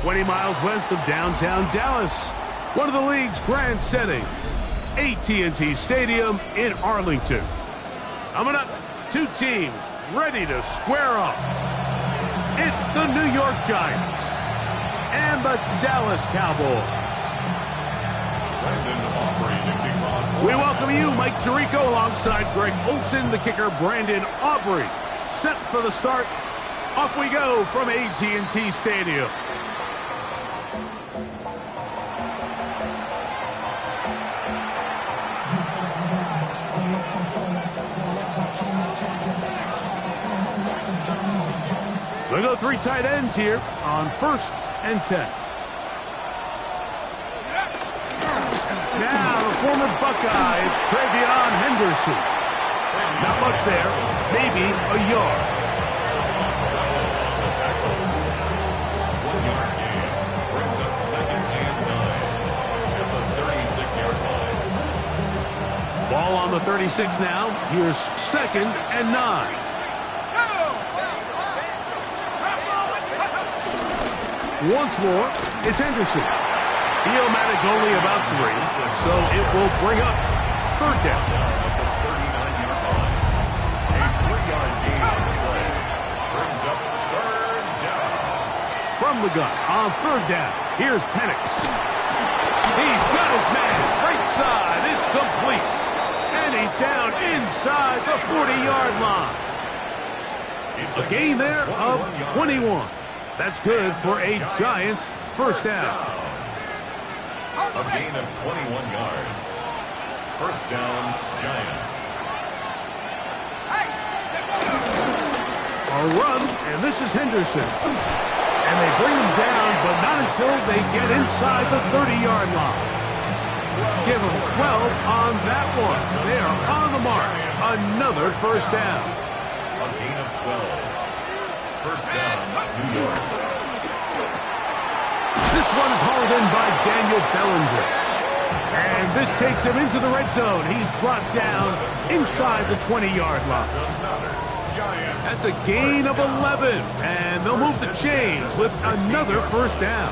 20 miles west of downtown Dallas. One of the league's grand settings, AT&T Stadium in Arlington. Coming up, two teams ready to square off. It's the New York Giants and the Dallas Cowboys. We welcome you, Mike Tirico, alongside Greg Olson, the kicker, Brandon Aubrey. Set for the start. Off we go from AT&T Stadium. We go three tight ends here on 1st and 10. Now, the former Buckeye, it's Travion Henderson. Not much there, maybe a yard. 1 yard gain brings up 2nd and 9 at the 36-yard line. Ball on the 36 now. Here's 2nd and 9. Once more, it's Henderson. He'll manage only about 3, so it will bring up 3rd down. At the 39-yard line. A 3-yard gain on the play brings up 3rd down. From the gun on 3rd down, here's Penix. He's got his man, right side, it's complete. And he's down inside the 40-yard line. A gain there of 21. That's good for a Giants 1st down. A gain of 21 yards. 1st down, Giants. A run, and this is Henderson. And they bring him down, but not until they get inside the 30-yard line. Give them 12 on that one. They are on the march. Another 1st down. A gain of 12. 1st down, New York. This one is hauled in by Daniel Bellinger. And this takes him into the red zone. He's brought down inside the 20-yard line. That's a gain of 11. And they'll move the chains with another 1st down.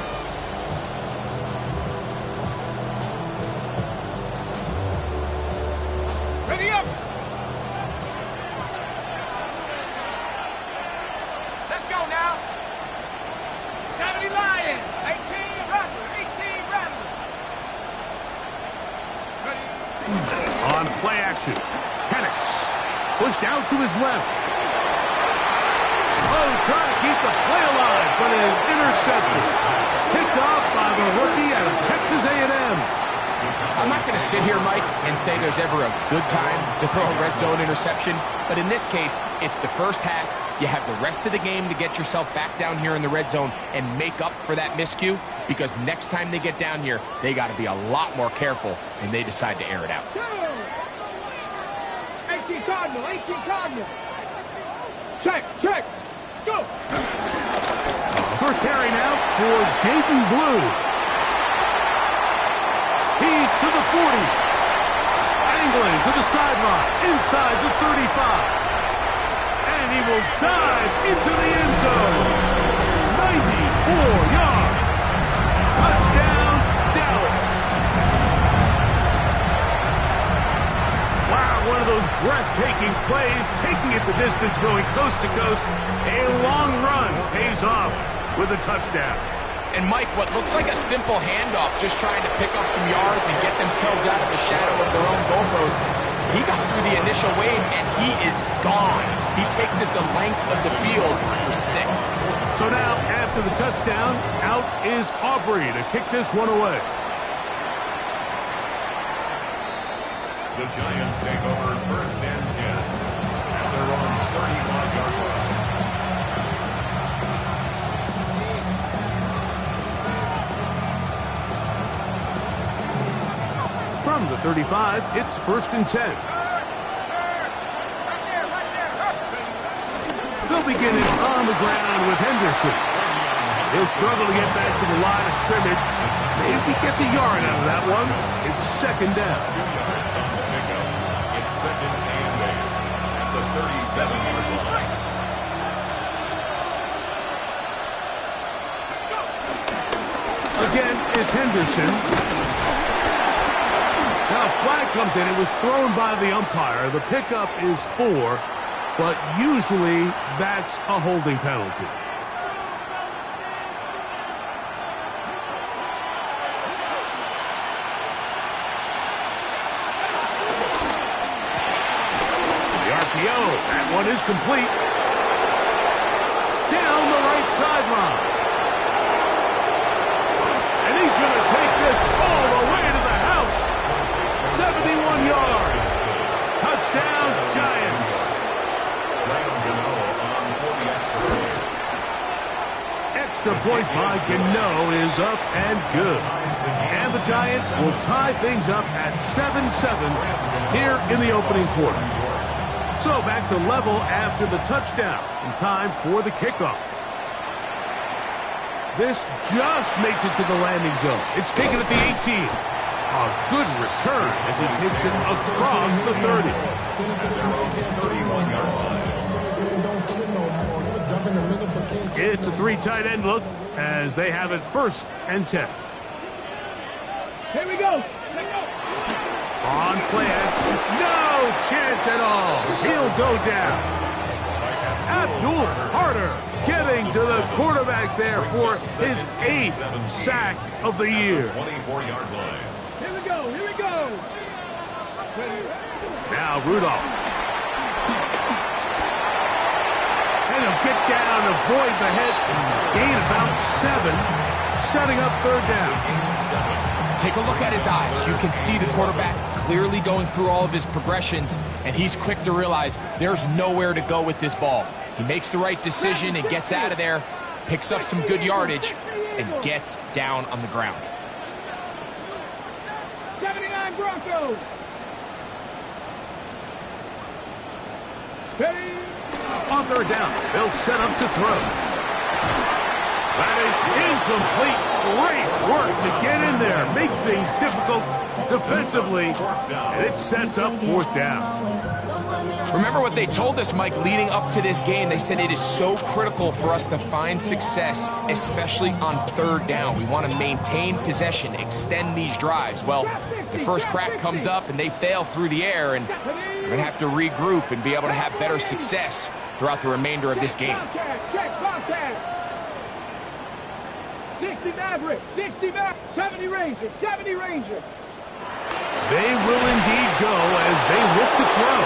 Ready up! Let's go now! 70 Lions, 18 Rattler, 18 Rattler. On play action, Penix pushed out to his left. Oh, trying to keep the play alive, but it is intercepted. Picked off by the rookie out of Texas A&M. I'm not going to sit here, Mike, and say there's ever a good time to throw a red zone interception, but in this case, it's the 1st half. You have the rest of the game to get yourself back down here in the red zone and make up for that miscue, because next time they get down here, they got to be a lot more careful when they decide to air it out. 18 Cardinal, 18 Cardinal. Check, check. Let's go. First carry now for Jaden Blue. He's to the 40. Angling to the sideline, inside the 35. And he will dive into the end zone. 94 yards. Touchdown, Dallas. Wow, one of those breathtaking plays, taking it the distance, going coast to coast. A long run pays off with a touchdown. And Mike, what looks like a simple handoff, just trying to pick up some yards and get themselves out of the shadow of their own goalpost. He got through the initial wave, and he is gone. He takes it the length of the field for 6. So now, after the touchdown, out is Aubrey to kick this one away. The Giants take over 1st and 10 at their own 35-yard line. From the 35, it's 1st and 10. They'll begin it on the ground with Henderson. He'll struggle to get back to the line of scrimmage. Maybe gets a yard out of that one. It's 2nd down. 2 yards on the pickup. It's 2nd and 8 at the 37-yard line. Again, it's Henderson. Now a flag comes in. It was thrown by the umpire. The pickup is 4, but usually that's a holding penalty. That one is complete. Down the right sideline. And he's going to take this all the way to the house. 71 yards. Touchdown, Giants. Extra point by Gano is up and good. And the Giants will tie things up at 7-7 here in the opening quarter. So back to level after the touchdown in time for the kickoff. This just makes it to the landing zone. It's taken at the 18. A good return as he takes it across the 30. It's a 3 tight end look as they have it 1st and 10. Here we go. On play action, no chance at all. He'll go down. Abdul Carter getting to the quarterback there for his 8th sack of the year. 24-yard line. Here we go. Here we go. Now Rudolph. And he'll get down, avoid the hit, gain about 7, setting up 3rd down. Take a look at his eyes. You can see the quarterback clearly going through all of his progressions, and he's quick to realize there's nowhere to go with this ball. He makes the right decision and gets out of there, picks up some good yardage, and gets down on the ground. 79 Broncos. Steady. On 3rd down, they'll set up to throw. That is incomplete. Great work to get in there, make things difficult defensively, and it sets up 4th down. Remember what they told us, Mike, leading up to this game. They said it is so critical for us to find success, especially on 3rd down. We want to maintain possession, extend these drives. Well, the first crack comes up, and they fail through the air, and we're going to have to regroup and be able to have better success throughout the remainder of this game. Check, 60 Maverick, 60 Maverick, 70 Ranger, 70 Ranger. They will indeed go as they look to throw.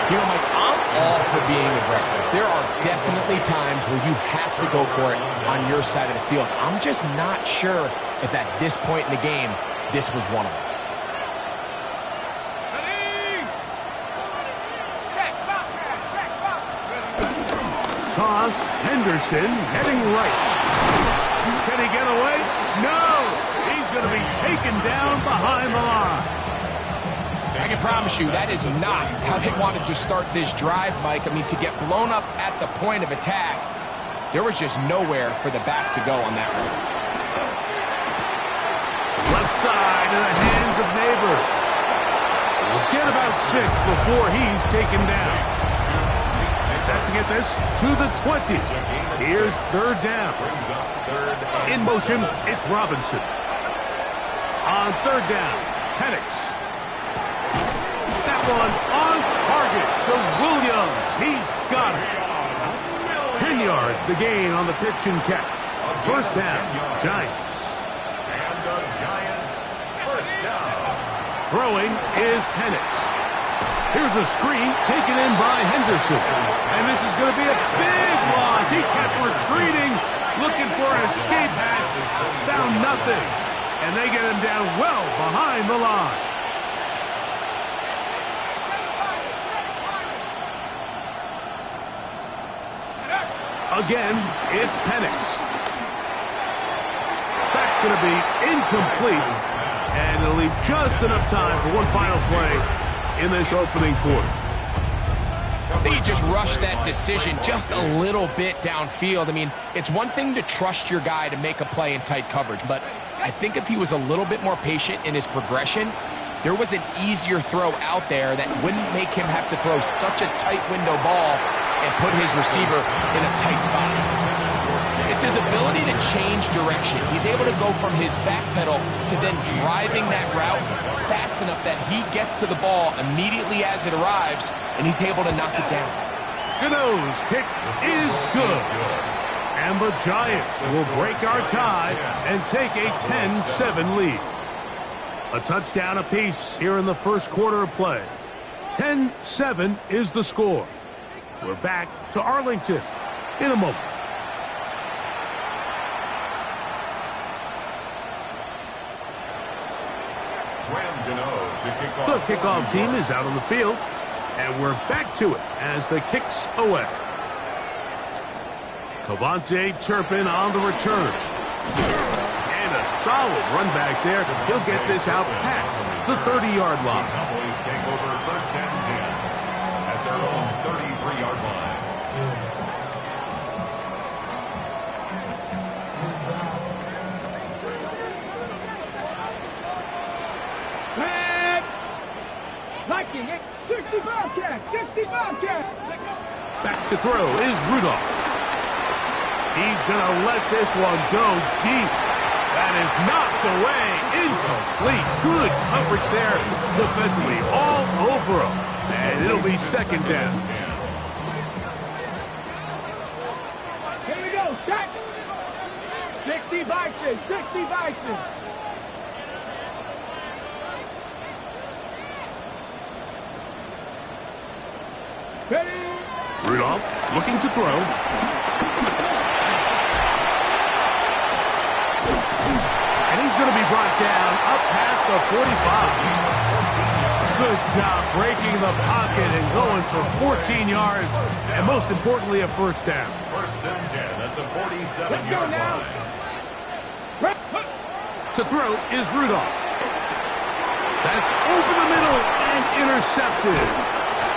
You know, Mike, I'm all for being aggressive. There are definitely times where you have to go for it on your side of the field. I'm just not sure if at this point in the game, this was one of them. Toss, Henderson heading right. Can he get away? No! He's going to be taken down behind the line. I can promise you that is not how they wanted to start this drive, Mike. I mean, to get blown up at the point of attack, there was just nowhere for the back to go on that one. Left side in the hands of Neighbors. We'll get about 6 before he's taken down. Have to get this to the 20. Here's 3rd down. In motion, it's Robinson. On 3rd down, Penix. That one on target to Williams. He's got it. 10 yards the gain on the pitch and catch. 1st down, Giants. And the Giants 1st down. Throwing is Penix. Here's a screen taken in by Henderson. And this is going to be a big loss. He kept retreating, looking for an escape hatch. Found nothing. And they get him down well behind the line. Again, it's Penix. That's going to be incomplete. And it'll leave just enough time for one final play in this opening quarter. I think he just rushed that decision just a little bit downfield. I mean, it's one thing to trust your guy to make a play in tight coverage, but I think if he was a little bit more patient in his progression, there was an easier throw out there that wouldn't make him have to throw such a tight window ball and put his receiver in a tight spot. It's his ability to change direction. He's able to go from his back pedal to then driving that route fast enough that he gets to the ball immediately as it arrives, and he's able to knock it down. Gano's kick is good. And the Giants will break our tie and take a 10-7 lead. A touchdown apiece here in the first quarter of play. 10-7 is the score. We're back to Arlington in a moment. The kickoff team is out on the field, and we're back to it as the kick's away. Cavante Turpin on the return. And a solid run back there. He'll get this out past the 30-yard line. Cowboys take over first and 10 at their own 33-yard line. Liking it. 60 Bobcat. 60 Bobcat. Back to throw is Rudolph. He's going to let this one go deep. That is knocked away. Incomplete. Good coverage there defensively. All over him. And it'll be second down. Here we go. Set. 60 Bison. 60 Bison. Ready. Rudolph looking to throw. And he's going to be brought down up past the 45. Good job breaking the pocket and going for 14 yards. And most importantly, a first down. First and 10 at the 47-yard line. To throw is Rudolph. That's over the middle and intercepted.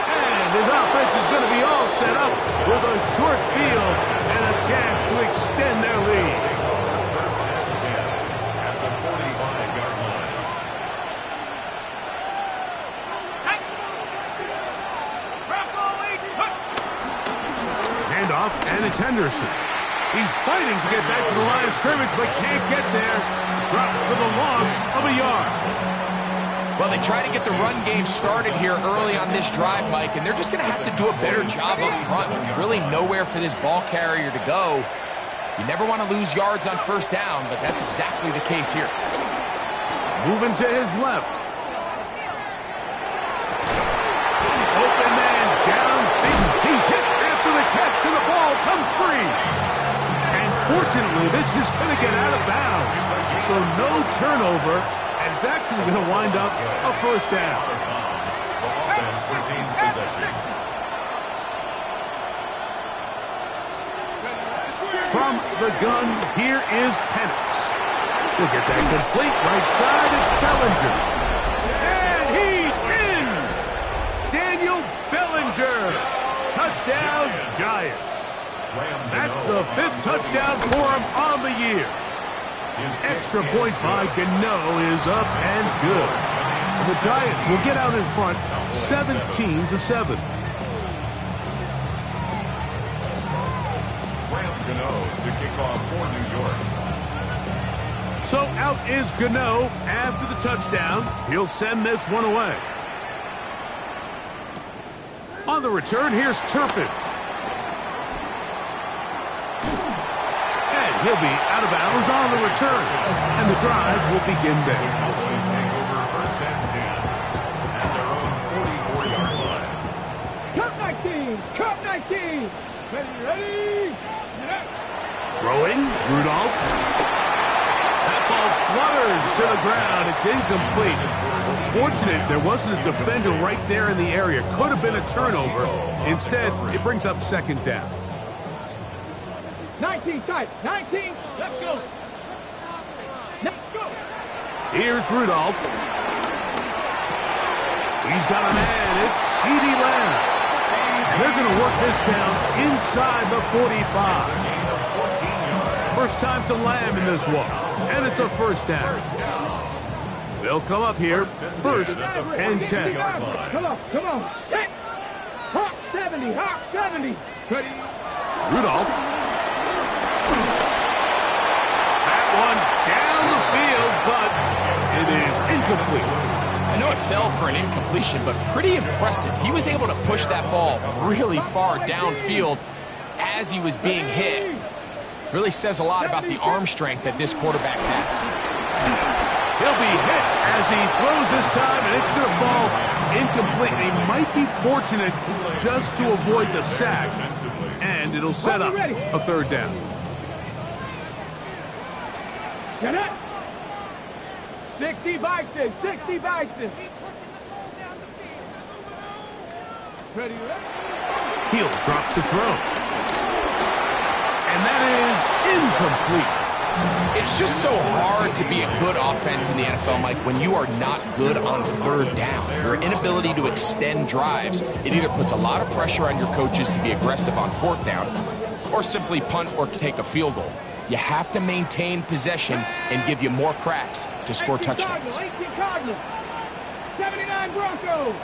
And his offense is going to be all set up with a short field and a chance to extend their lead. First and 10 at the 45-yard line. Handoff, and it's Henderson. He's fighting to get back to the line of scrimmage, but can't get there. Dropped for the loss of a yard. Well, they try to get the run game started here early on this drive, Mike, and they're just going to have to do a better job up front. There's really nowhere for this ball carrier to go. You never want to lose yards on first down, but that's exactly the case here. Moving to his left. Open man down. He's hit after the catch, and the ball comes free. And fortunately, this is going to get out of bounds. So no turnover. And it's actually going to wind up a first down. The offense retains possession. From the gun, here is Penix. We'll get that complete right side. It's Bellinger. And he's in! Daniel Bellinger. Touchdown, Giants. That's the 5th touchdown for him on the year. Extra point by Gano is up and good. The Giants will get out in front 17-7. Gano to kick off for New York. So out is Gano after the touchdown. He'll send this one away. On the return, here's Turpin. And he'll be out of bounds on the return. And the drive will begin there. Cowboys take over first and 10 at their own 44-yard line. Cup 19. Cup 19. Ready. Throwing, Rudolph. That ball flutters to the ground. It's incomplete. Fortunate there wasn't a defender right there in the area. Could have been a turnover. Instead, it brings up second down. 19 tight. 19. Let's go. Let's go. Here's Rudolph. He's got a man. It's CeeDee Lamb. They're going to work this down inside the 45. First time to Lamb in this one. And it's a first down. They'll come up here first and 10. Come on. Set. Hawk 70. Hawk 70. Ready. Rudolph. for an incompletion, but pretty impressive. He was able to push that ball really far downfield as he was being hit. Really says a lot about the arm strength that this quarterback has. He'll be hit as he throws this time, and it's going to fall incomplete. He might be fortunate just to avoid the sack, and it'll set up a third down. Get it. 60 Vikings, 60 Vikings. Ready, ready? He'll drop to throw. And that is incomplete. It's just so hard to be a good offense in the NFL, Mike, when you are not good on third down. Your inability to extend drives, it either puts a lot of pressure on your coaches to be aggressive on fourth down or simply punt or take a field goal. You have to maintain possession and give you more cracks to score touchdowns. 18 Cardinals, 79 Broncos.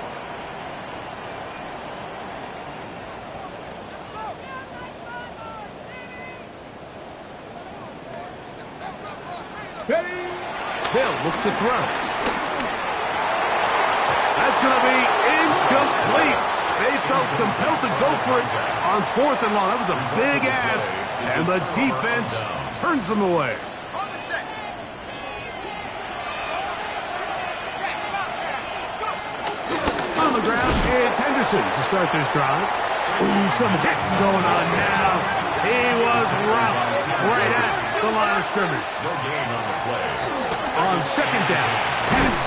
Ready? They'll look to throw. That's going to be incomplete. They felt compelled to go for it on 4th and long. That was a big ask, and the defense turns them away. On the ground, it's Henderson to start this drive. Ooh, some hitting going on now. He was rocked right at the line of scrimmage. On second down, Penix.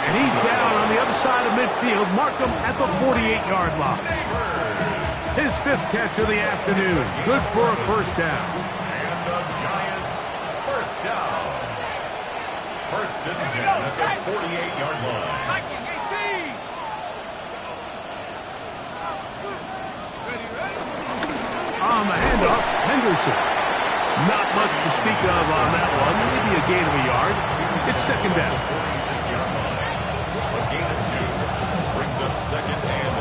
And he's down on the other side of midfield. Mark him at the 48-yard line. His 5th catch of the afternoon. Good for a first down. And the Giants first down. First and 10 at the 48-yard line. Viking 18. Ready, ready? On the handoff, Henderson. Not much to speak of on that one. Maybe a gain of a yard. It's second down. 46-yard line. A gain of 2 brings up second and 8.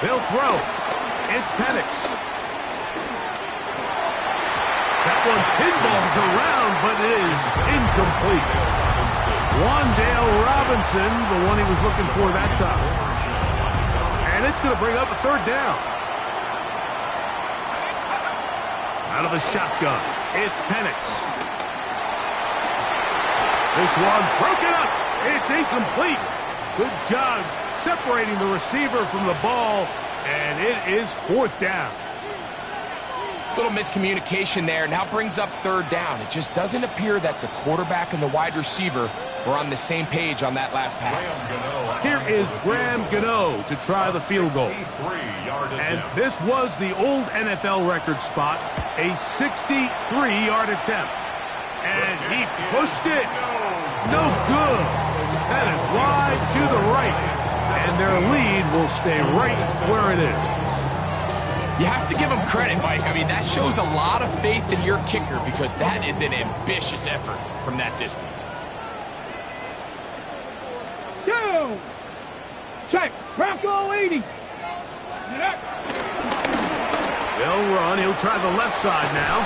They'll throw. It's Penix. That one pinballs around, but it is incomplete. Wandale Robinson, the one he was looking for that time. And it's going to bring up a third down. Out of the shotgun, it's Penix. This one broken up. It's incomplete. Good job separating the receiver from the ball, and it is 4th down. Little miscommunication there. Now brings up third down. It just doesn't appear that the quarterback and the wide receiver were on the same page on that last pass. Here is Graham Gano to try the field goal. And this was the old NFL record spot, a 63-yard attempt. And he pushed it. No good. That is wide to the right. And their lead will stay right where it is. You have to give him credit, Mike. I mean, that shows a lot of faith in your kicker because that is an ambitious effort from that distance. Go! Check. Bronco 80. They'll run. He'll try the left side now.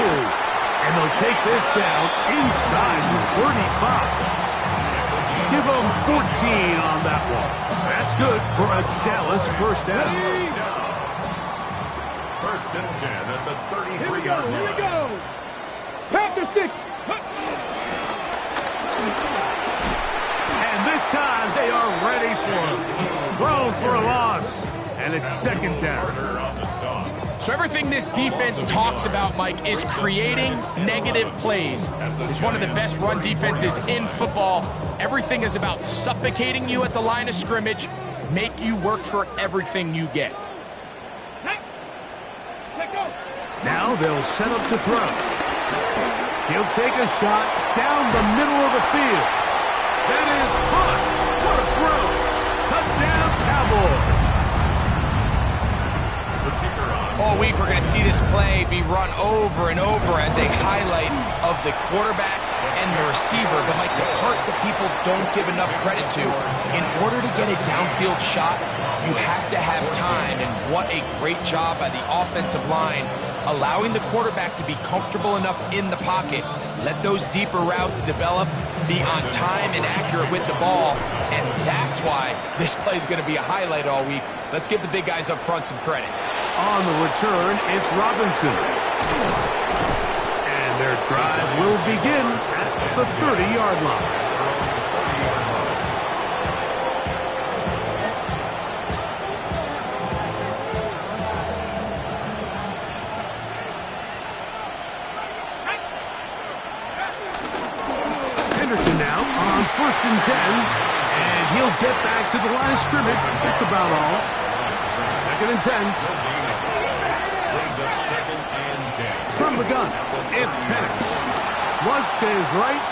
And they'll take this down inside the 35. Give them 14 on that one. That's good for a Dallas first down. First and 10 at the 33-yard line. Here we go. Panther 6. And this time they are ready for him. Thrown for a loss. And it's second down. On the stop. So everything this defense talks about, Mike, is creating negative plays. It's one of the best run defenses in football. Everything is about suffocating you at the line of scrimmage, make you work for everything you get. Now they'll set up to throw. He'll take a shot down the middle of the field. That is caught. What a throw. Touchdown, Cowboys. All week we're going to see this play be run over and over as a highlight of the quarterback and the receiver, but like the part that people don't give enough credit to, in order to get a downfield shot, you have to have time, and what a great job by the offensive line, allowing the quarterback to be comfortable enough in the pocket, let those deeper routes develop, be on time and accurate with the ball, and that's why this play is going to be a highlight all week. Let's give the big guys up front some credit. On the return, it's Robinson. And their drive will begin at the 30-yard line. Now on 1st and 10, and he'll get back to the line of scrimmage. That's about all. 2nd and 10. Brings up 2nd and 10. From the gun, it's Penix. Flush to his right.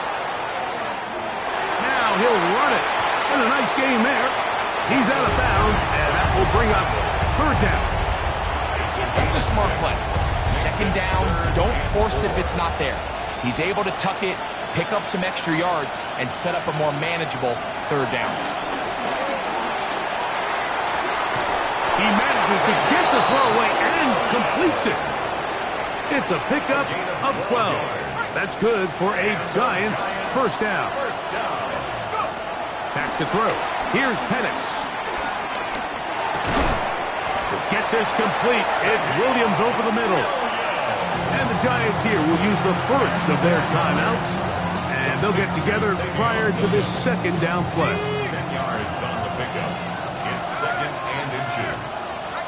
Now he'll run it. And a nice game there. He's out of bounds, and that will bring up 3rd down. That's a smart play. 2nd down, don't force it if it's not there. He's able to tuck it, pick up some extra yards, and set up a more manageable 3rd down. He manages to get the throwaway and completes it. It's a pickup of 12. That's good for a Giants 1st down. Back to throw. Here's Penix. To get this complete, it's Williams over the middle. And the Giants here will use the first of their timeouts. And they'll get together prior to this 2nd down play. 10 yards on the pickup. It's 2nd and inches.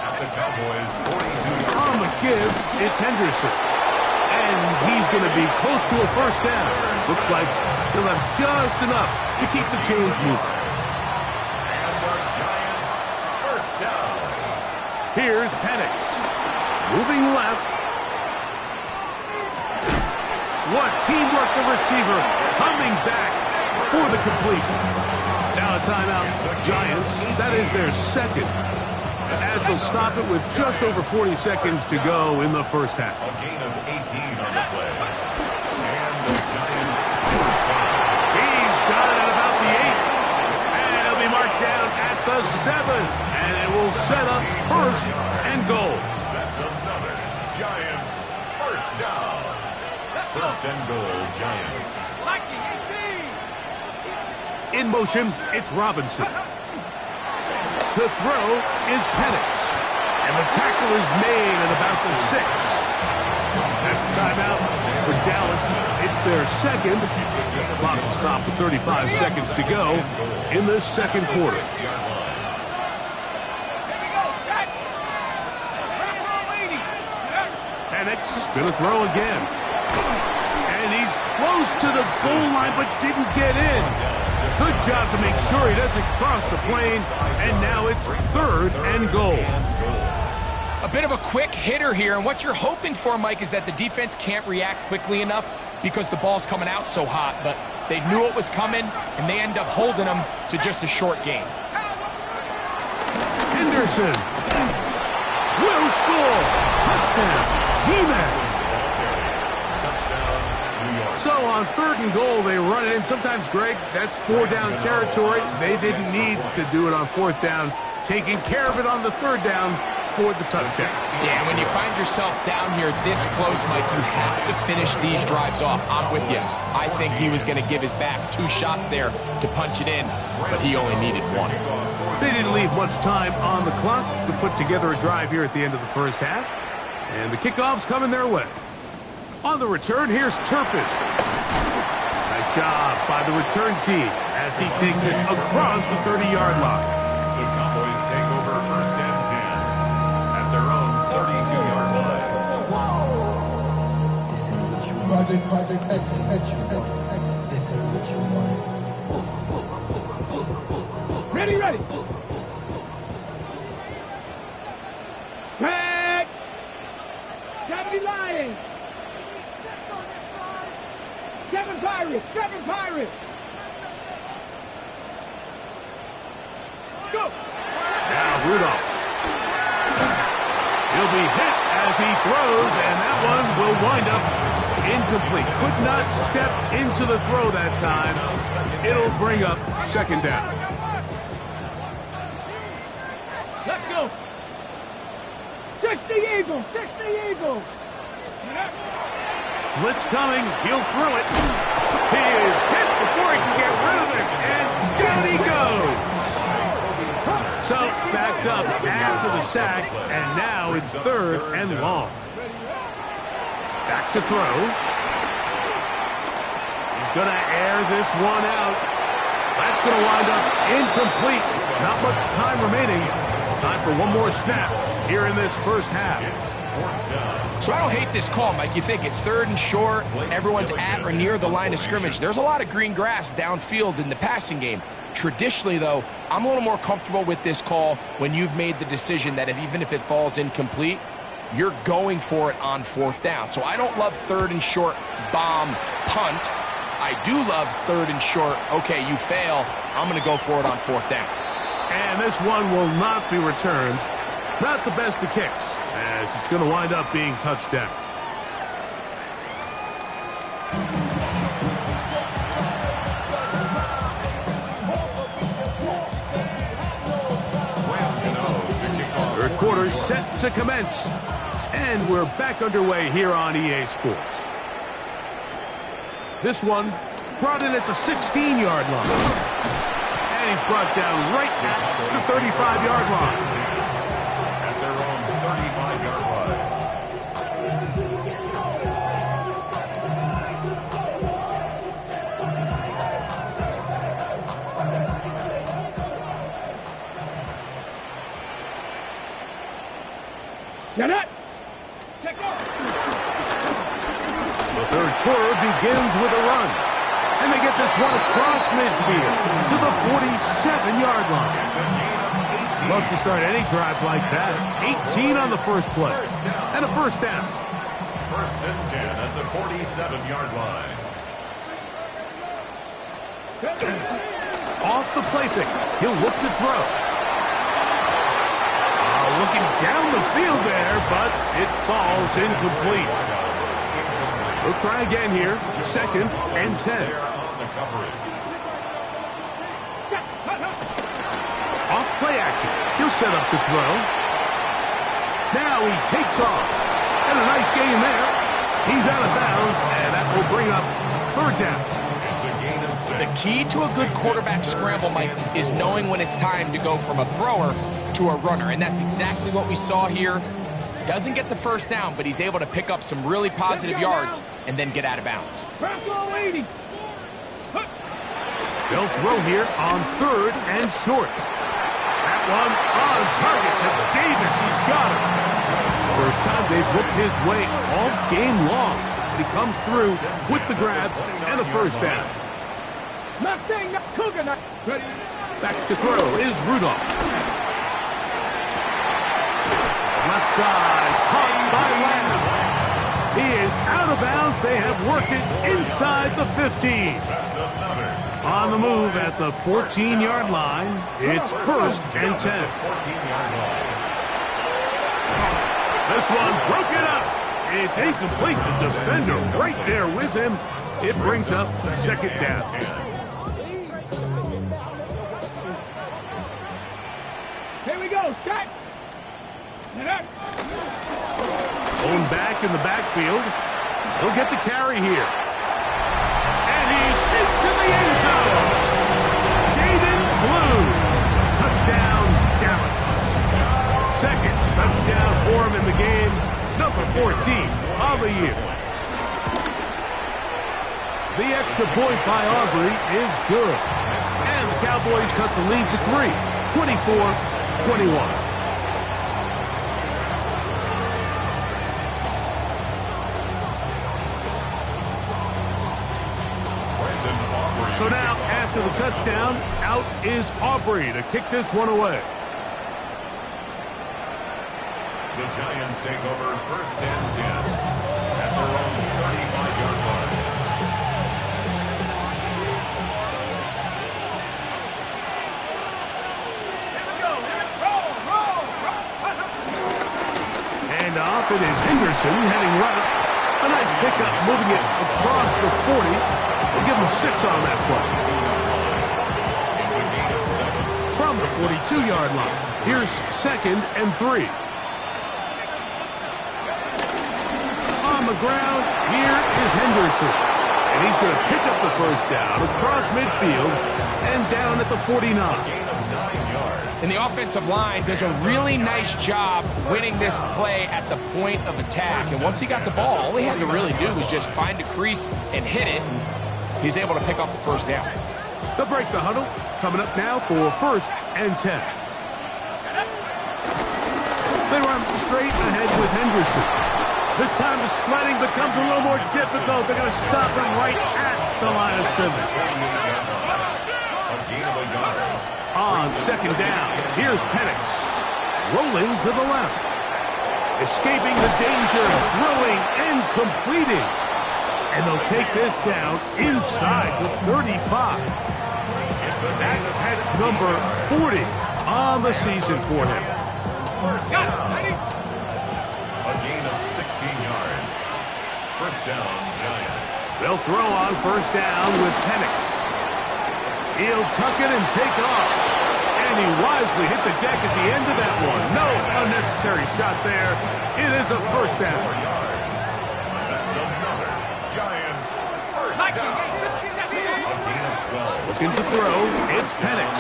At the Cowboys' 42-yard line. On the give, it's Henderson. And he's going to be close to a 1st down. Looks like he'll have just enough to keep the chains moving. And the Giants' 1st down. Here's Penix. Moving left. What teamwork, the receiver coming back for the completion. Now a timeout, Giants. That is their 2nd. As they'll stop it with just over 40 seconds to go in the 1st half. A gain of 18 on the play. And the Giants' 1st down. He's got it at about the 8. And he'll be marked down at the 7. And it will set up 1st and goal. That's another Giants' 1st down. 1st and goal, Giants. In motion, it's Robinson. To throw is Penix. And the tackle is made at about the 6. That's a timeout for Dallas. It's their 2nd. The clock will stop with 35 seconds to go in the 2nd quarter. Penix going to throw again. And he's close to the goal line, but didn't get in. Good job to make sure he doesn't cross the plane. And now it's 3rd and goal. A bit of a quick hitter here, and what you're hoping for, Mike, is that the defense can't react quickly enough because the ball's coming out so hot. But they knew it was coming, and they end up holding them to just a short game. Henderson will score. Touchdown, G-Man. So on 3rd and goal, they run it in. Sometimes, Greg, that's 4-down territory. They didn't need to do it on 4th down. Taking care of it on the 3rd down for the touchdown. Yeah, and when you find yourself down here this close, Mike, you have to finish these drives off. I'm with you. I think he was going to give his back 2 shots there to punch it in, but he only needed 1. They didn't leave much time on the clock to put together a drive here at the end of the 1st half. And the kickoff's coming their way. On the return, here's Turpin. Nice job by the return team as he takes it across the 30-yard line. The Cowboys take over 1st and 10 at their own 32-yard line. This ain't what you want. Project X. This ain't what you want. Ready. Tag. 70 Lions. 7 Pirates. Let's go. Now Rudolph. He'll be hit as he throws, and that one will wind up Incomplete. Could not step into the throw that time. It'll bring up second down. Let's go. 60 Eagles. 60 Eagles. Blitz coming. He'll throw it. He is hit before he can get rid of it. And down he goes. So backed up after the sack. And now it's third and long. Back to throw. He's going to air this one out. That's going to wind up incomplete. Not much time remaining. Time for one more snap here in this first half. So I don't hate this call, Mike. You think it's third and short, everyone's at or near the line of scrimmage. There's a lot of green grass downfield in the passing game. Traditionally, though, I'm a little more comfortable with this call when you've made the decision that even if it falls incomplete, you're going for it on fourth down. So I don't love third and short, bomb, punt. I do love third and short, okay, you fail, I'm going to go for it on fourth down. And this one will not be returned. Not the best of kicks, as it's going to wind up being touchdown. Third quarter set to commence. And we're back underway here on EA Sports. This one brought in at the 16-yard line. And he's brought down right at the 35-yard line. At their own 35-yard line. Get it. Take off. The third quarter begins with a run. And they get this one across midfield to the 47-yard line. Love to start any drive like that. 18 on the first play. And a first down. First and 10 at the 47-yard line. Off the play fake. He'll look to throw. Looking down the field there, but it falls incomplete. We'll try again here. Second and 10. Off play action. He'll set up to throw. Now he takes off. And a nice gain there. He's out of bounds, and that will bring up third down. The key to a good quarterback scramble, Mike, is knowing when it's time to go from a thrower to a runner, and that's exactly what we saw here. Doesn't get the first down, but he's able to pick up some really positive yards and then get out of bounds. They'll throw here on third and short. That one on target to Davis. He's got him. First time they've looked his way all game long. He comes through with the grab and a first down. Back to throw is Rudolph. Left side, caught by Lamb. He is out of bounds. They have worked it inside the 15. On the move at the 14-yard line, it's first and 10. This one broken up. It's incomplete. The defender right there with him. It brings up second down. Here we go. Set. Owned back in the backfield. He'll get the carry here. And he's into the end zone. Jaden Blue. Touchdown, Dallas. Second touchdown for him in the game. Number 14 of the year. The extra point by Aubrey is good. And the Cowboys cut the lead to 3. 24-21. So now, after the touchdown, out is Aubrey to kick this one away. The Giants take over first and 10 at their own 35-yard line. And off it is Henderson heading left. A nice pickup, moving it across the 40. We'll give him 6 on that play. From the 42-yard line, here's 2nd and 3. On the ground, here is Henderson. And he's going to pick up the first down across midfield and down at the 49. And the offensive line does a really nice job winning this play at the point of attack. And once he got the ball, all he had to really do was just find a crease and hit it. And he's able to pick up the first down. They'll break the huddle. Coming up now for 1st and 10. They run straight ahead with Henderson. This time the sledding becomes a little more difficult. They're going to stop him right at the line of scrimmage. On 2nd down, here's Penix. Rolling to the left. Escaping the danger, throwing and completing. And they'll take this down inside the 35. That's number 40 on the season for him. A gain of 16 yards. 1st down, Giants. They'll throw on 1st down with Penix. He'll tuck it and take off. And he wisely hit the deck at the end of that one. No unnecessary shot there. It is a 1st down. That's another Giants 1st down. A gain of 12. Looking to throw, it's Penix.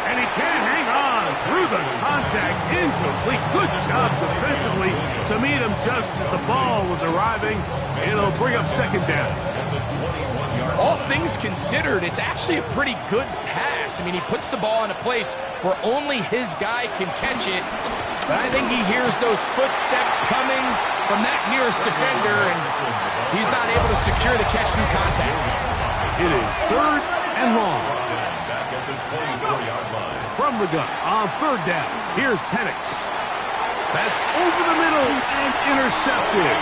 And he can't hang on through the contact. Incomplete. Good job defensively to meet him just as the ball was arriving. It'll bring up 2nd down. All things considered, it's actually a pretty good pass. I mean, he puts the ball in a place where only his guy can catch it. But I think he hears those footsteps coming from that nearest defender, and he's not able to secure the catch through contact. It is 3rd and long. Back at the 24-yard line. From the gun on 3rd down, here's Penix. That's over the middle and intercepted.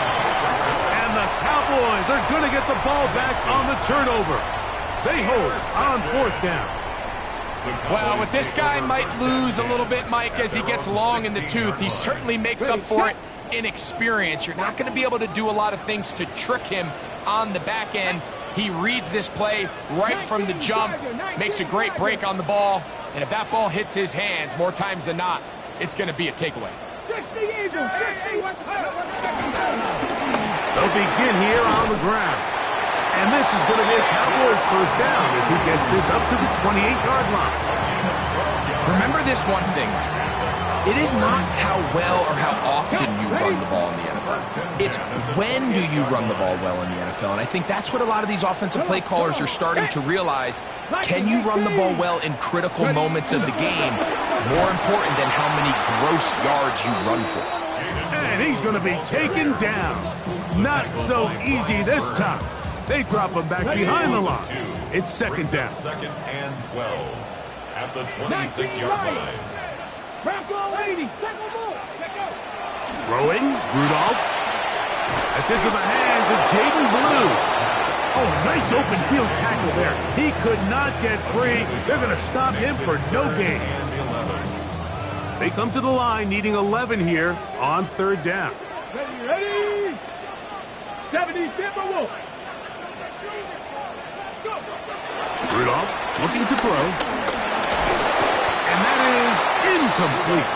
And the Cowboys are going to get the ball back on the turnover. They hold on 4th down. Well, with this guy might lose a little bit, Mike, as he gets long in the tooth. He certainly makes up for it in experience. You're not going to be able to do a lot of things to trick him on the back end. He reads this play right from the jump, makes a great break on the ball, and if that ball hits his hands more times than not, it's going to be a takeaway. They'll begin here on the ground. And this is going to be a Cowboys 1st down as he gets this up to the 28-yard line. Remember this one thing. It is not how well or how often you run the ball in the NFL. It's when do you run the ball well in the NFL. And I think that's what a lot of these offensive play callers are starting to realize. Can you run the ball well in critical moments of the game? More important than how many gross yards you run for. And he's going to be taken down. Not so easy this time. They drop him back behind the line. It's 2nd down. 2nd and 12 at the 26-yard line. Throwing, Rudolph. That's into the hands of Jaden Blue. Oh, nice open field tackle there. He could not get free. They're going to stop him for no gain. They come to the line needing 11 here on 3rd down. Ready? 70 Timberwolves. Rudolph looking to throw. And that is incomplete.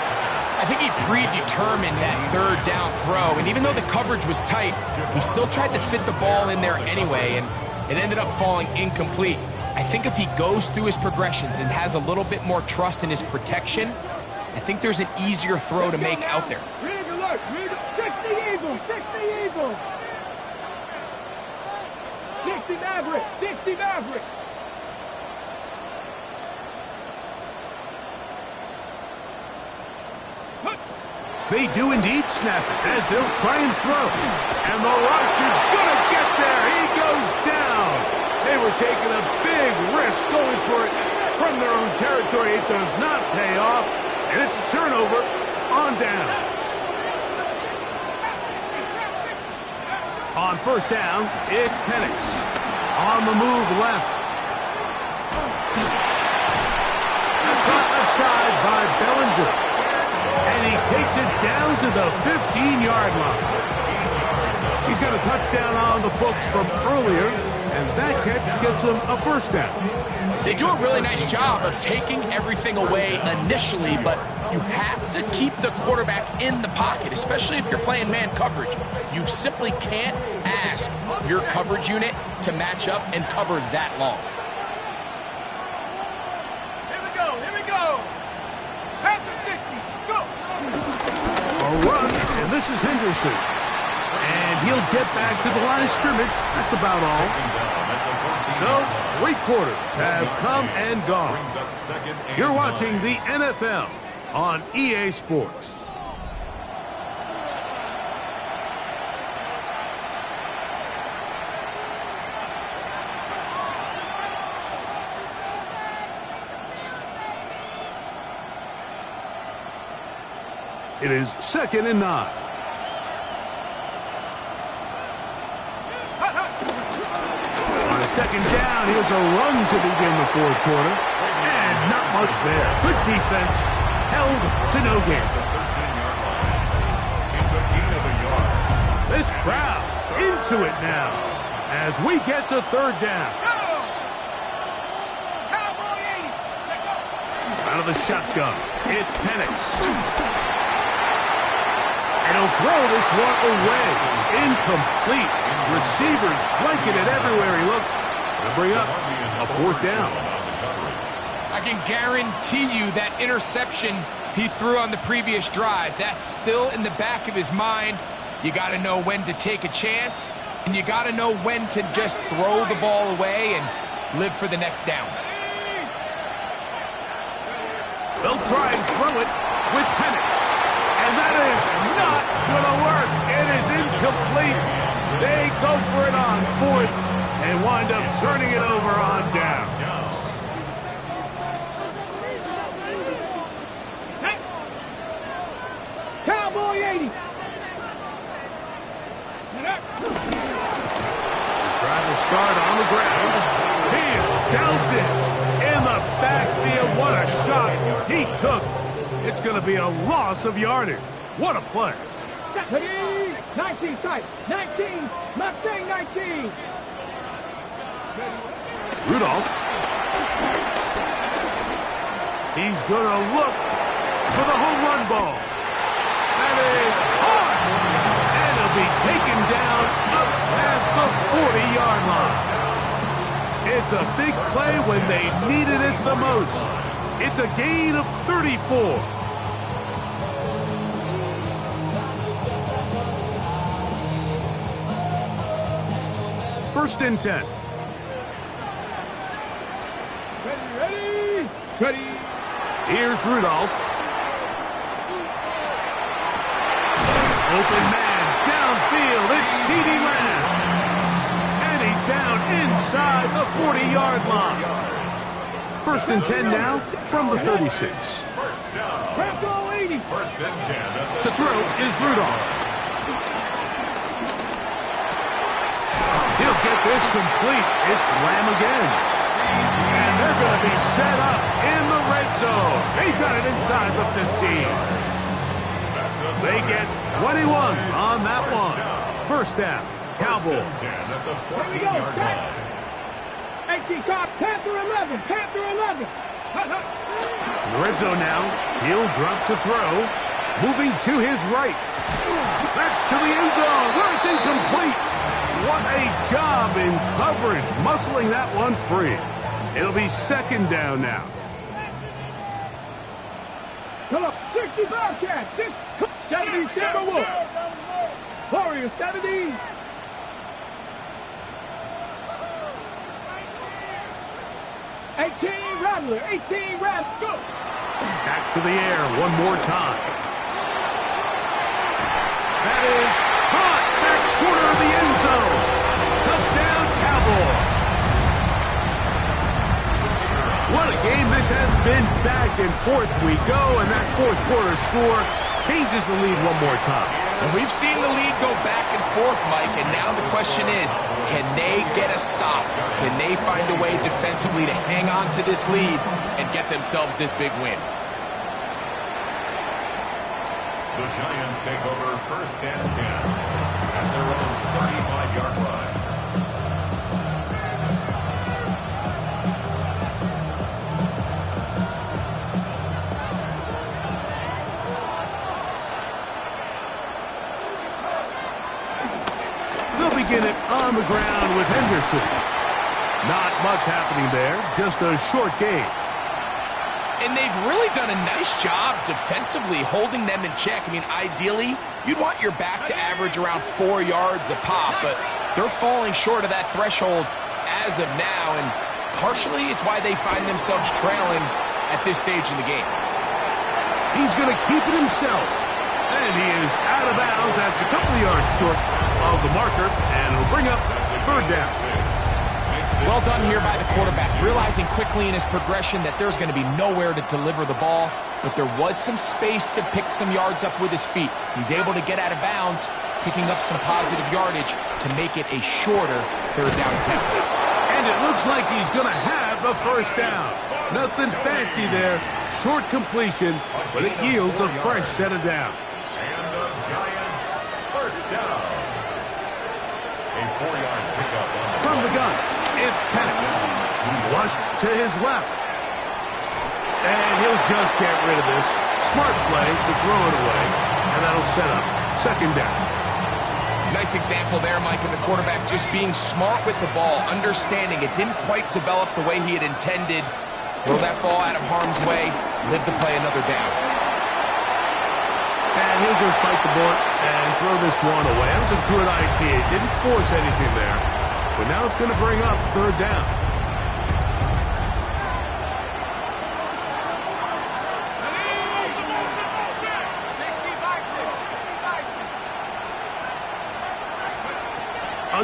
I think he predetermined that 3rd down throw, and even though the coverage was tight, he still tried to fit the ball in there anyway, and it ended up falling incomplete. I think if he goes through his progressions and has a little bit more trust in his protection, I think there's an easier throw to make out there. Rig alert. 60 Eagles. 60 Eagles. 60 Mavericks. 60 Mavericks. They do indeed snap it as they'll try and throw. And the rush is going to get there. He goes down. They were taking a big risk going for it from their own territory. It does not pay off. And it's a turnover on down. On 1st down, it's Penix. On the move left. That's caught left side by Bellinger. And he takes it down to the 15-yard line. He's got a touchdown on the books from earlier, and that catch gets him a first down. They do a really nice job of taking everything away initially, but you have to keep the quarterback in the pocket, especially if you're playing man coverage. You simply can't ask your coverage unit to match up and cover that long. Here we go. Panther 60, go. A run, and this is Henderson. And he'll get back to the line of scrimmage. That's about all. So, 3 quarters have come and gone. You're watching the NFL on EA Sports. It is 2nd and 9. On 2nd down, here's a run to begin the 4th quarter. And not much there. Good defense. Held to no gain. It's a gain of a yard. This crowd into it now as we get to 3rd down. Out of the shotgun, it's Penix. And he'll throw this one away. Incomplete. Receivers blanketed everywhere he looked. They'll bring up a 4th down. I can guarantee you that interception he threw on the previous drive, that's still in the back of his mind. You got to know when to take a chance, and you got to know when to just throw the ball away and live for the next down. They'll try and throw it with Penix. And that is not going to work. It is incomplete. They go for it on 4th and wind up turning it over on down. Cowboy 80. Trying to start on the ground. He is belted in the backfield. What a shot he took. It's going to be a loss of yardage. What a play. 19 tight. 19. Mustang 19. Rudolph. He's going to look for the home run ball. That is hard. And he'll be taken down up past the 40-yard line. It's a big play when they needed it the most. It's a gain of 34. First and 10. Ready. Here's Rudolph. Open man downfield. It's CeeDee Lamb. And he's down inside the 40-yard line. First and 10 now from the 36. First down. Rambo 80. First and 10. To throw is Rudolph. He'll get this complete. It's Lamb again. And they're going to be set up in the red zone. They've got it inside the 15. They get 21 on that one. First down, Cowboys. Here we go. 18 cop. Panther 11. Panther 11. In the red zone now. He'll drop to throw. Moving to his right. That's to the end zone where it's incomplete. What a job in coverage, muscling that one free. It'll be 2nd down now. Come on. 60 Bobcats. 70 Timberwolves. Warriors 70. Rattler. 18 Rattler. Go. Back to the air one more time. That is caught back corner of the end zone. Touchdown, Cowboys. What a game this has been. Back and forth we go, and that 4th quarter score changes the lead one more time. And we've seen the lead go back and forth, Mike, and now the question is, can they get a stop? Can they find a way defensively to hang on to this lead and get themselves this big win? The Giants take over first and 10 at their own 35-yard line. They'll begin it on the ground with Henderson. Not much happening there, just a short gain. And they've really done a nice job defensively holding them in check. I mean, ideally, you'd want your back to average around 4 yards a pop, but they're falling short of that threshold as of now, and partially it's why they find themselves trailing at this stage in the game. He's going to keep it himself, and he is out of bounds. That's a couple of yards short of the marker, and it'll bring up third down. Well done here by the quarterback, realizing quickly in his progression that there's going to be nowhere to deliver the ball, but there was some space to pick some yards up with his feet. He's able to get out of bounds, picking up some positive yardage to make it a shorter third down attempt. And it looks like he's going to have a first down. Nothing fancy there, short completion, but it yields a fresh set of downs. And the Giants first down. A 4-yard pickup From the gun, it's Penix. Flushed to his left. And he'll just get rid of this. Smart play to throw it away, and that'll set up second down. Nice example there, Mike, of the quarterback just being smart with the ball, understanding it didn't quite develop the way he had intended. Throw that ball out of harm's way, live to play another down. And he'll just bite the bullet and throw this one away. That was a good idea. Didn't force anything there. But now it's going to bring up third down.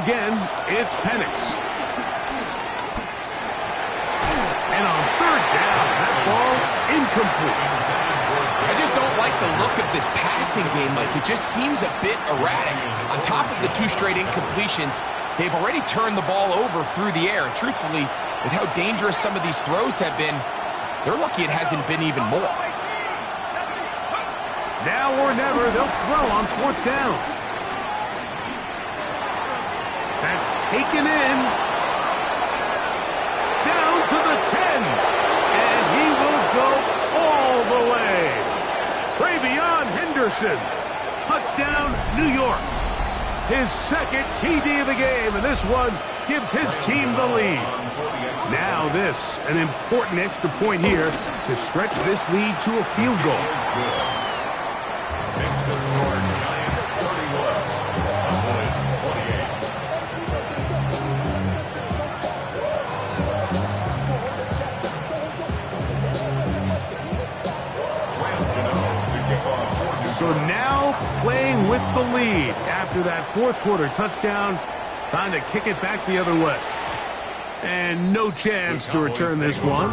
Again, it's Penix. And on third down, that ball incomplete. I just don't like the look of this passing game, Mike. It just seems a bit erratic. On top of the 2 straight incompletions, they've already turned the ball over through the air. And truthfully, with how dangerous some of these throws have been, they're lucky it hasn't been even more. Now or never, they'll throw on fourth down. That's taken in. Down to the 10. And he will go all the way. Travion Henderson. Touchdown, New York. His second TD of the game, and this one gives his team the lead. Now this, an important extra point here to stretch this lead to a field goal. Makes the score Giants 31, Cowboys 28. So now playing with the lead after that fourth quarter touchdown. Time to kick it back the other way. And no chance to return this one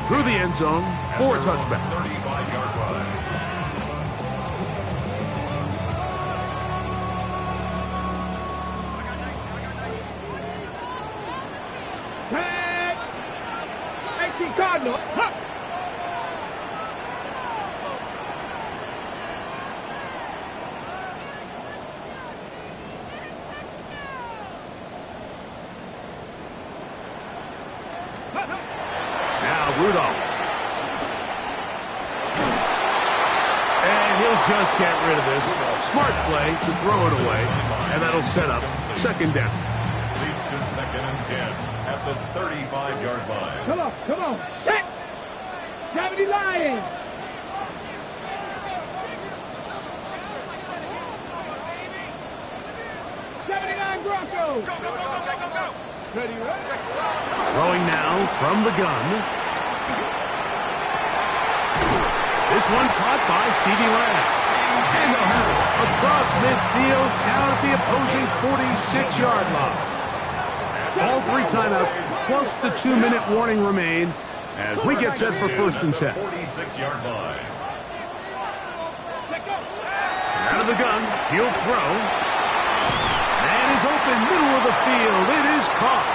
through the end zone for a touchback. 35-yard line. Tag! 18 Cardinal. Huh. Now Rudolph. And he'll just get rid of this. Smart play to throw it away. And that'll set up second down. Leads to 2nd and 10 at the 35-yard line. Come on. Set! 70 Lions. Broncos. Go. Ready, right? Throwing now from the gun. This one caught by C.D. Lamb. And they'll have it across midfield down at the opposing 46-yard line. All 3 timeouts plus the 2-minute warning remain as we get set for 1st and 10. 46-yard line. Out of the gun, he'll throw. And is open middle of the field. It is caught.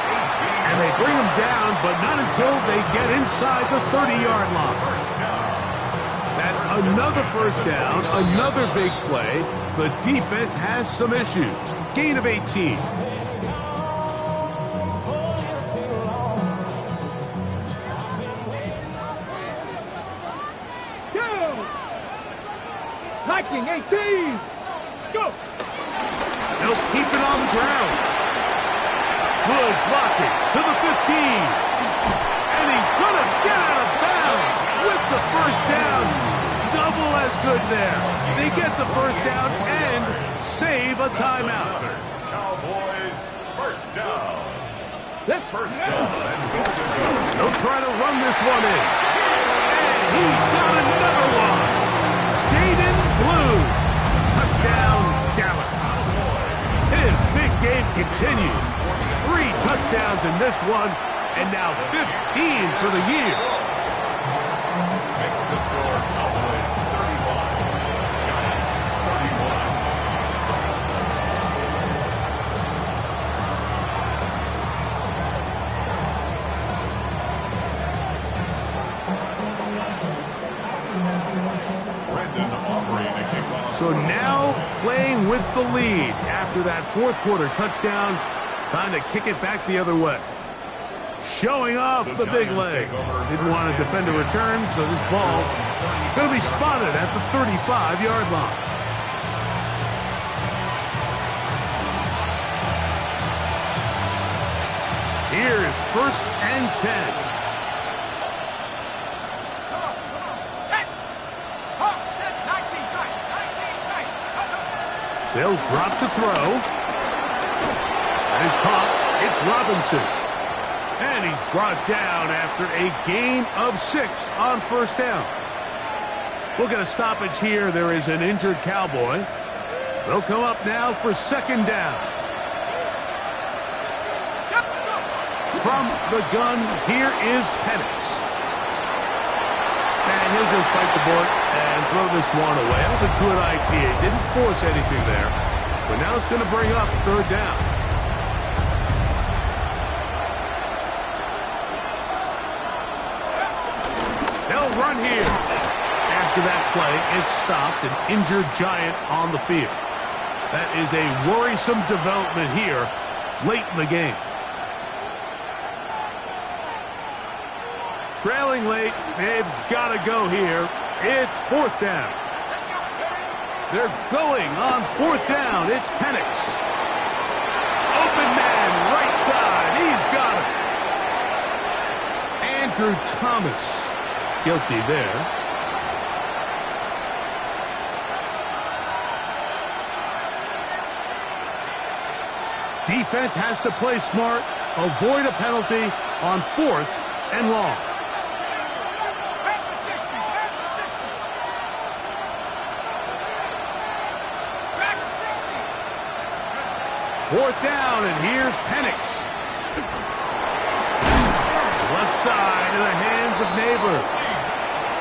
And they bring him down, but not until they get inside the 30-yard line. That's another first down, another big play. The defense has some issues. Gain of 18. Hiking 18. Go. They'll keep it on the ground. Good blocking to the 15. And he's going to get out of bounds with the first down. Double as good there. They get the first down and save a timeout. Cowboys, first down. Let's First down and goal to go. They'll try to run this one in. And he's got another one. Jaden Blue. Touchdown, Dallas. His big game continues. 3 touchdowns in this one, and now 15 for the year. Makes the score Cowboys 31. Giants 31. So now playing with the lead after that fourth quarter touchdown. Time to kick it back the other way. Showing off the big leg. Didn't want to defend a return, so this ball going to be spotted at the 35-yard line. Here's 1st and 10. They'll drop to throw. That is caught. It's Robinson. And he's brought down after a gain of 6 on first down. We'll get a stoppage here. There is an injured Cowboy. They'll come up now for 2nd down. From the gun, here is Penix. And he'll just bite the bullet and throw this one away. That was a good idea. He didn't force anything there. But now it's going to bring up 3rd down. They'll run here. After that play, it stopped an injured Giant on the field. That is a worrisome development here late in the game. Trailing late, they've got to go here. It's 4th down. They're going on 4th down. It's Penix. Open man, right side. He's got it. Andrew Thomas, guilty there. Defense has to play smart, avoid a penalty on 4th and long. 4th down, and here's Penix. Left side in the hands of Neighbor.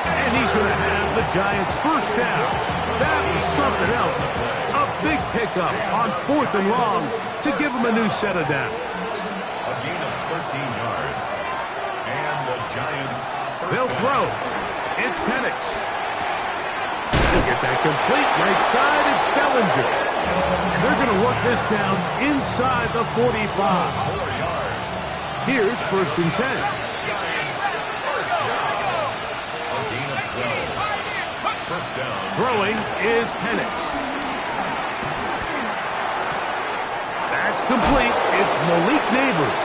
And he's going to have the Giants' first down. That was something else. A big pickup on 4th and long to give him a new set of downs. A gain of 13 yards. And the Giants' first They'll down. throw. It's Penix. They'll get that complete right side. It's Bellinger. And they're going to work this down inside the 45. 4 yards. Here's 1st and 10. Giants' first down. A gain of 12. First down. Throwing is Penix. That's complete. It's Malik Neighbors.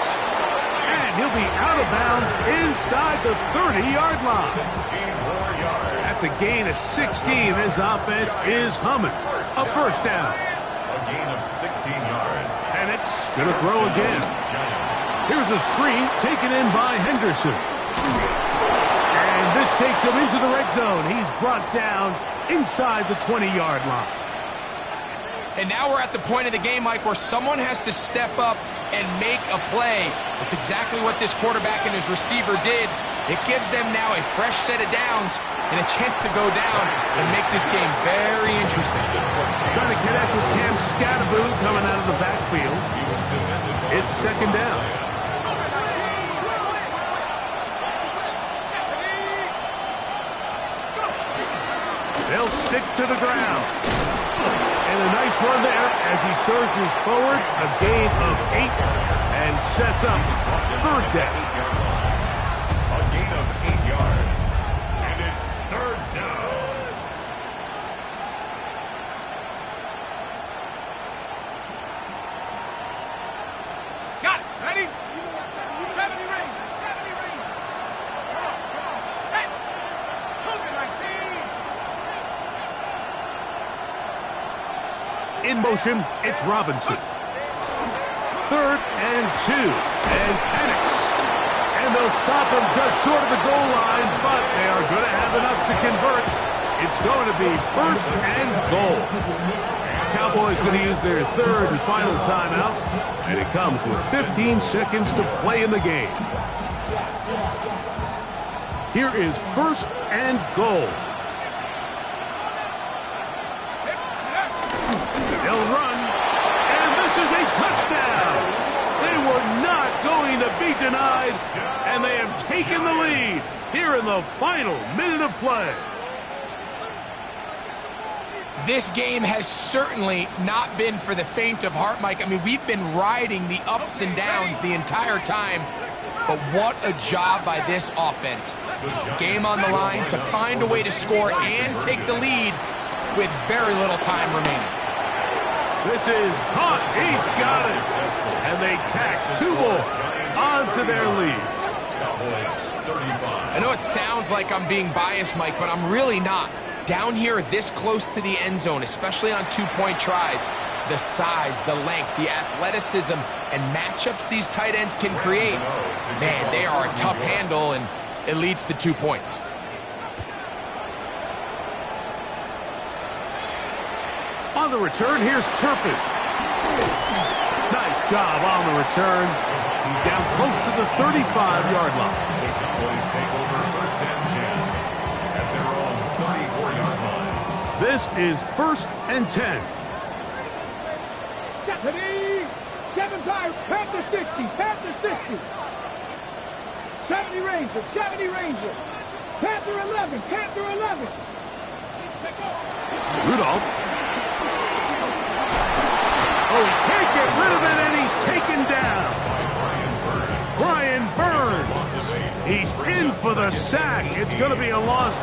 And he'll be out of bounds inside the 30-yard line. 16 more yards. That's a gain of 16. This offense is humming. A first down. A gain of 16 yards. Penix going to throw again. Giants. Here's a screen taken in by Henderson. And this takes him into the red zone. He's brought down inside the 20-yard line. And now we're at the point of the game, Mike, where someone has to step up and make a play. That's exactly what this quarterback and his receiver did. It gives them now a fresh set of downs and a chance to go down and make this game very interesting. Trying to connect with Cam Scatteraboo coming out of the backfield. It's 2nd down. They'll stick to the ground. And And a nice run there as he surges forward, a gain of 8, and sets up third down. A gain of 8 yards. And it's third down. Got it. Ready? 70 range. 70 range. Come on. Set. Cook it, my team. In motion, it's Robinson. 3rd and 2, and Penix. And they'll stop him just short of the goal line, but they are going to have enough to convert. It's going to be 1st and goal. Cowboys going to use their 3rd and final timeout, and it comes with 15 seconds to play in the game. Here is 1st and goal. They'll run, and this is a touchdown. They were not going to be denied, and they have taken the lead here in the final minute of play. This game has certainly not been for the faint of heart, Mike. I mean, we've been riding the ups and downs the entire time, but what a job by this offense. Game on the line to find a way to score and take the lead with very little time remaining. This is caught. He's got it. And they tack 2 more onto their lead. I know it sounds like I'm being biased, Mike, but I'm really not. Down here this close to the end zone, especially on 2-point tries, the size, the length, the athleticism, and matchups these tight ends can create, man, they are a tough handle, and it leads to 2 points. On the return, here's Turpin. Nice job on the return. He's down close to the 35-yard line. The Cowboys take over 1st and 10 at their own 34-yard line. This is 1st and 10. Deputy. 7-5. Panther 60. Panther 60. 70 Ranger. 70 Ranger. Panther 11. Panther 11. Rudolph. Oh, he can't get rid of it, and he's taken down. Brian Burns. He's in for the sack. It's going to be a loss.